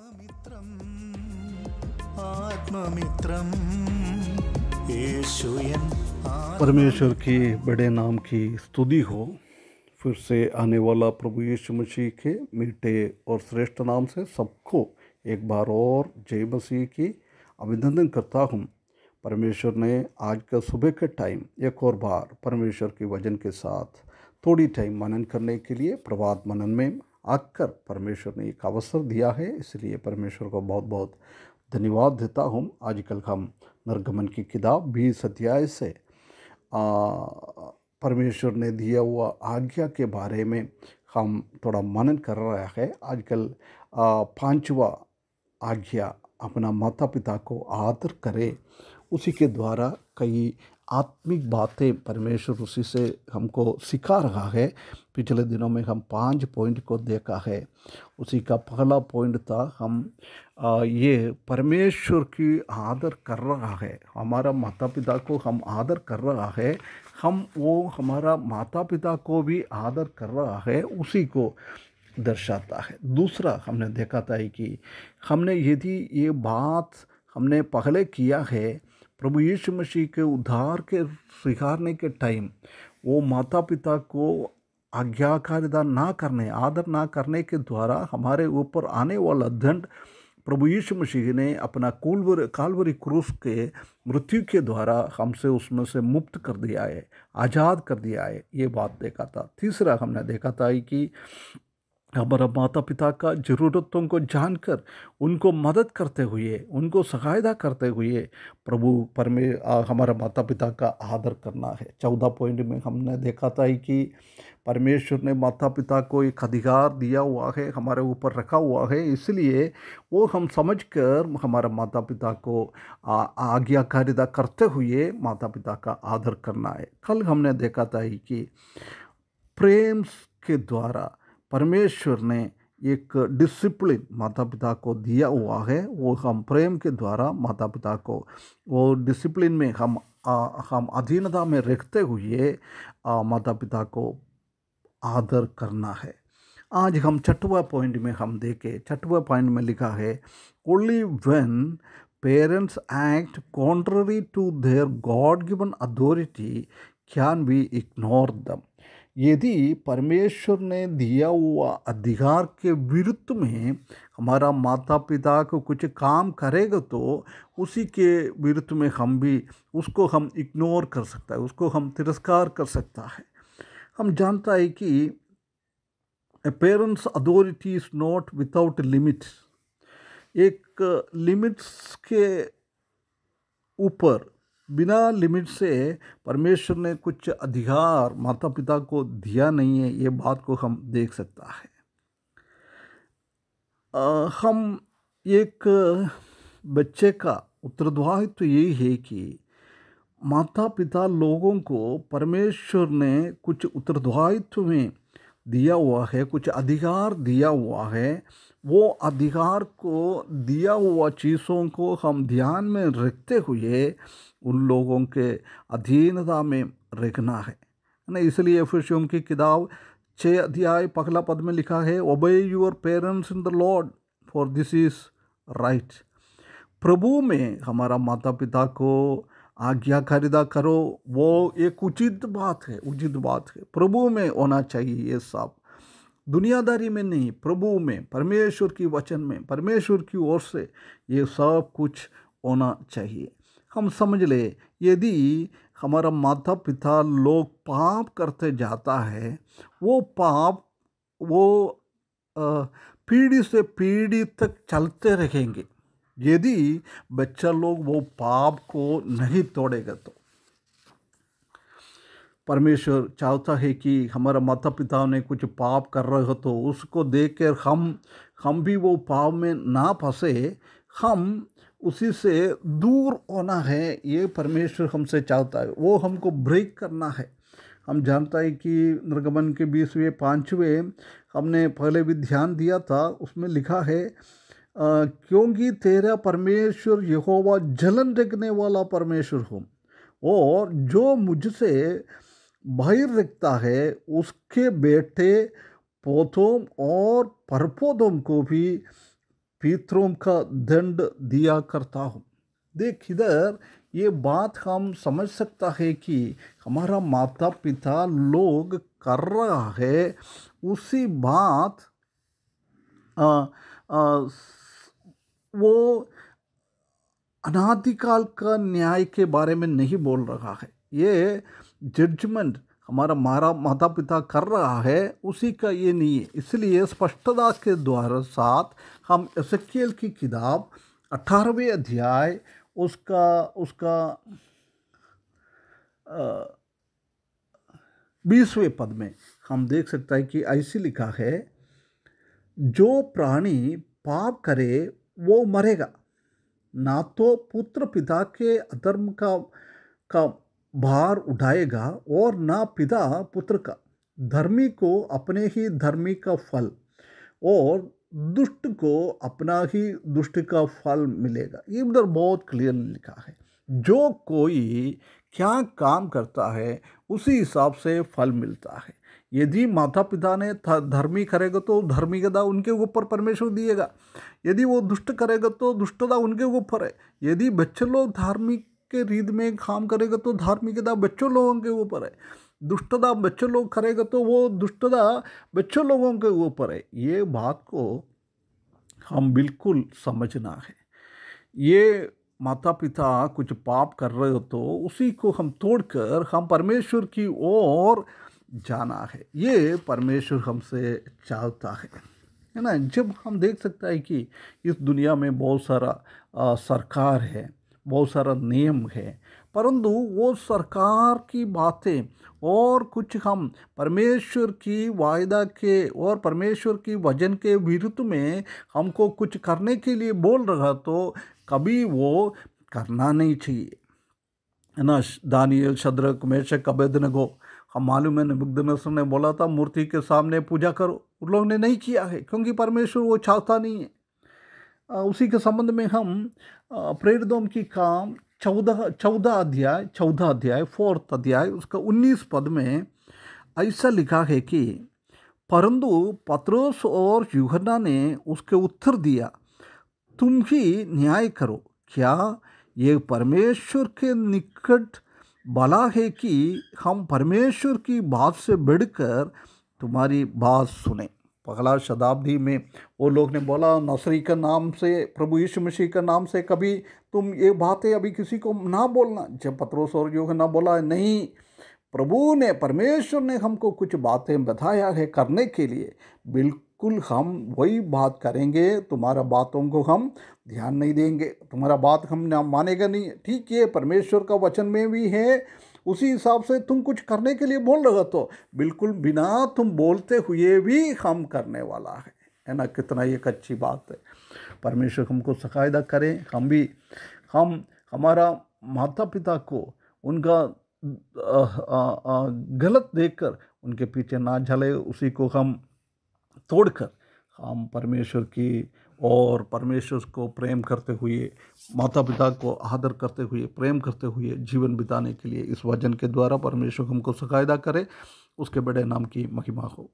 ആത്മമിത്രം ആത്മമിത്രം യേശുയൻ परमेश्वर के बड़े नाम की स्तुति हो। फिर से आने वाला प्रभु यीशु मसीह के मीठे और श्रेष्ठ नाम से सबको एक बार और जय मसीह की अभिनंदन करता हूँ। परमेश्वर ने आज का सुबह के टाइम एक और बार परमेश्वर के वचन के साथ थोड़ी टाइम मनन करने के लिए प्रभात मनन में आकर परमेश्वर ने एक अवसर दिया है, इसलिए परमेश्वर को बहुत बहुत धन्यवाद देता हूँ। आजकल हम निर्गमन की किताब 20 अध्याय से परमेश्वर ने दिया हुआ आज्ञा के बारे में हम थोड़ा मनन कर रहा है। आजकल पांचवा आज्ञा अपना माता पिता को आदर करे, उसी के द्वारा कई आत्मिक बातें परमेश्वर उसी से हमको सिखा रहा है। पिछले दिनों में हम 5 पॉइंट को देखा है। उसी का पहला पॉइंट था हम ये परमेश्वर की आदर कर रहा है, हमारा माता पिता को हम आदर कर रहा है, हम वो हमारा माता पिता को भी आदर कर रहा है, उसी को दर्शाता है। दूसरा हमने देखा था कि हमने यदि ये बात हमने पहले किया है, प्रभु यीशु मसीह के उद्धार के स्वीकारने के टाइम वो माता पिता को आज्ञाकारिता ना करने, आदर ना करने के द्वारा हमारे ऊपर आने वाला दंड प्रभु यीशु मसीह ने अपना काल्वरी क्रूस के मृत्यु के द्वारा हमसे उसमें से मुक्त कर दिया है, आज़ाद कर दिया है, ये बात देखा था। तीसरा हमने देखा था कि हमारा माता पिता का ज़रूरतों को जानकर उनको मदद करते हुए, उनको सहायता करते हुए हमारा माता पिता का आदर करना है। 14 पॉइंट में हमने देखा था कि परमेश्वर ने माता पिता को एक अधिकार दिया हुआ है, हमारे ऊपर रखा हुआ है, इसलिए वो हम समझकर हमारा माता पिता को आज्ञाकारिता करते हुए माता पिता का आदर करना है। कल हमने देखा था कि प्रेम के द्वारा परमेश्वर ने एक डिसिप्लिन माता पिता को दिया हुआ है, वो हम प्रेम के द्वारा माता पिता को वो डिसिप्लिन में हम अधीनता में रखते हुए माता पिता को आदर करना है। आज हम 6वां पॉइंट में हम देखें। 6वां पॉइंट में लिखा है, only when parents act contrary to their god given authority can we ignore them. यदि परमेश्वर ने दिया हुआ अधिकार के विरुद्ध में हमारा माता पिता को कुछ काम करेगा तो उसी के विरुद्ध में हम भी उसको हम इग्नोर कर सकता है, उसको हम तिरस्कार कर सकता है। हम जानता है कि a parents authority is not without limits. एक लिमिट्स के ऊपर बिना लिमिट से परमेश्वर ने कुछ अधिकार माता पिता को दिया नहीं है, ये बात को हम देख सकता है। हम एक बच्चे का उत्तरदायित्व तो यही है कि माता पिता लोगों को परमेश्वर ने कुछ उत्तरदायित्व में दिया हुआ है, कुछ अधिकार दिया हुआ है, वो अधिकार को दिया हुआ चीज़ों को हम ध्यान में रखते हुए उन लोगों के अधीनता में रखना है ना। इसलिए एफेसियों की किताब 6 अध्याय पहला पद में लिखा है, obey your parents in the Lord for this is right. प्रभु में हमारा माता पिता को आज्ञाकारिता करो, वो एक उचित बात है, उचित बात है। प्रभु में होना चाहिए ये सब, दुनियादारी में नहीं, प्रभु में, परमेश्वर की वचन में, परमेश्वर की ओर से ये सब कुछ होना चाहिए। हम समझ ले, यदि हमारा माता पिता लोग पाप करते जाता है, वो पाप वो पीढ़ी से पीढ़ी तक चलते रहेंगे यदि बच्चा लोग वो पाप को नहीं तोड़ेगा तो। परमेश्वर चाहता है कि हमारा माता पिता ने कुछ पाप कर रहे हो तो उसको देखकर हम भी वो पाप में ना फंसे, हम उसी से दूर होना है, ये परमेश्वर हमसे चाहता है, वो हमको ब्रेक करना है। हम जानता है कि निर्गमन के 20वें 5वें हमने पहले भी ध्यान दिया था, उसमें लिखा है क्योंकि तेरा परमेश्वर यहोवा जलन रखने वाला परमेश्वर हो, और जो मुझसे भय रखता है उसके बेटे पोतों और परपोतों को भी पितरों का दंड दिया करता हूँ। देख इधर ये बात हम समझ सकता है कि हमारा माता पिता लोग कर रहा है उसी बात आ, आ, वो अनादिकाल का न्याय के बारे में नहीं बोल रहा है। ये जजमेंट हमारा मारा माता पिता कर रहा है उसी का ये नहीं है। इसलिए स्पष्टता के द्वारा साथ हम एसेकिएल की किताब 18वें अध्याय उसका उसका 20वें पद में हम देख सकते हैं कि ऐसी लिखा है, जो प्राणी पाप करे वो मरेगा, ना तो पुत्र पिता के अधर्म का भार उठाएगा और ना पिता पुत्र का। धर्मी को अपने ही धर्मी का फल और दुष्ट को अपना ही दुष्ट का फल मिलेगा। ये उधर बहुत क्लियर लिखा है। जो कोई क्या काम करता है उसी हिसाब से फल मिलता है। यदि माता पिता ने धर्मी करेगा तो धार्मिकता उनके ऊपर परमेश्वर दिएगा, यदि वो दुष्ट करेगा तो दुष्टता उनके ऊपर है। यदि बच्चे लोग धार्मिक के रीत में काम करेगा तो धार्मिकता बच्चों लोगों के ऊपर है, दुष्टता बच्चे लोग करेगा तो वो दुष्टता बच्चों लोगों के ऊपर है। ये बात को हम बिल्कुल समझना है। ये माता पिता कुछ पाप कर रहे हो तो उसी को हम तोड़कर हम परमेश्वर की ओर जाना है, ये परमेश्वर हमसे चाहता है ना। जब हम देख सकता है कि इस दुनिया में बहुत सारा सरकार है, बहुत सारा नियम है, परंतु वो सरकार की बातें और कुछ हम परमेश्वर की वायदा के और परमेश्वर की वचन के विरुद्ध में हमको कुछ करने के लिए बोल रहा तो कभी वो करना नहीं चाहिए, है ना। दानियल, शद्रक, मेशक, अबेदनगो, हम मालूम है नबूकदनेस्सर ने बोला था मूर्ति के सामने पूजा करो, उन लोगों ने नहीं किया है क्योंकि परमेश्वर वो चाहता नहीं है। उसी के संबंध में हम प्रेरितों की काम 14 अध्याय 4 अध्याय उसका 19 पद में ऐसा लिखा है कि परंतु पतरस और यूहन्ना ने उसके उत्तर दिया, तुम ही न्याय करो, क्या ये परमेश्वर के निकट भला है कि हम परमेश्वर की बात से बढ़कर तुम्हारी बात सुने। पहला शताब्दी में वो लोग ने बोला नसरी का नाम से, प्रभु यीशु मसीह का नाम से कभी तुम ये बातें अभी किसी को ना बोलना। जब पतरस और यूहन्ना बोला नहीं, प्रभु ने परमेश्वर ने हमको कुछ बातें बताया है करने के लिए, बिल्कुल हम वही बात करेंगे, तुम्हारा बातों को हम ध्यान नहीं देंगे, तुम्हारा बात हम ना मानेगा नहीं। ठीक है, परमेश्वर का वचन में भी है, उसी हिसाब से तुम कुछ करने के लिए बोल रहे हो तो बिल्कुल बिना तुम बोलते हुए भी हम करने वाला है ना। कितना एक अच्छी बात है। परमेश्वर हमको सकायदा करें, हम भी हमारा माता पिता को उनका गलत देखकर उनके पीछे ना चले, उसी को हम तोड़कर हम परमेश्वर की और परमेश्वर को प्रेम करते हुए, माता पिता को आदर करते हुए, प्रेम करते हुए जीवन बिताने के लिए इस वचन के द्वारा परमेश्वर हमको सकायदा करे। उसके बड़े नाम की महिमा हो।